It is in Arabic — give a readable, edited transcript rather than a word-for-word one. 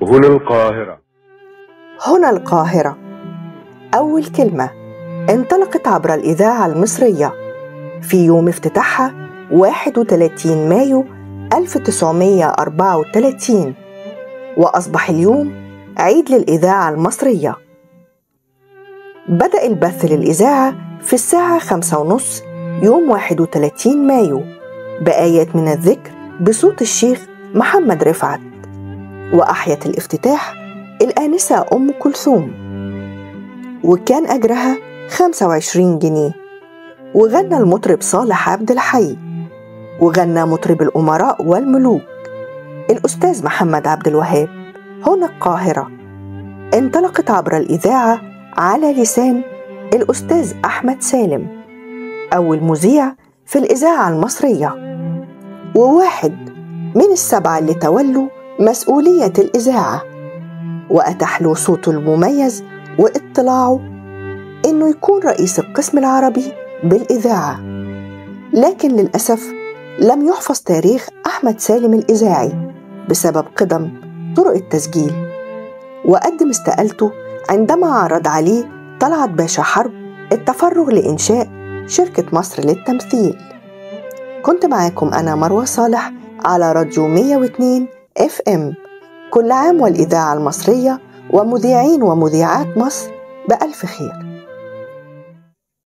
هنا القاهرة. هنا القاهرة. أول كلمة انطلقت عبر الإذاعة المصرية في يوم افتتاحها 31 مايو 1934، وأصبح اليوم عيد للإذاعة المصرية. بدأ البث للإذاعة في الساعة 5:30 يوم 31 مايو بآيات من الذكر بصوت الشيخ محمد رفعت، وأحيت الافتتاح الآنسة أم كلثوم، وكان أجرها 25 جنيه. وغنى المطرب صالح عبد الحي، وغنى مطرب الأمراء والملوك الأستاذ محمد عبد الوهاب. هنا القاهرة انطلقت عبر الإذاعة على لسان الأستاذ أحمد سالم، أول مذيع في الإذاعة المصرية، وواحد من السبعة اللي تولوا مسؤولية الإذاعة، وأتاح له صوته المميز واطلاعه إنه يكون رئيس القسم العربي بالإذاعة. لكن للأسف لم يحفظ تاريخ أحمد سالم الإذاعي بسبب قدم طرق التسجيل، وقدم استقالته عندما عرض عليه طلعت باشا حرب التفرغ لإنشاء شركة مصر للتمثيل. كنت معاكم أنا مروة صالح على راديو 102 FM. كل عام والإذاعة المصرية ومذيعين ومذيعات مصر بألف خير.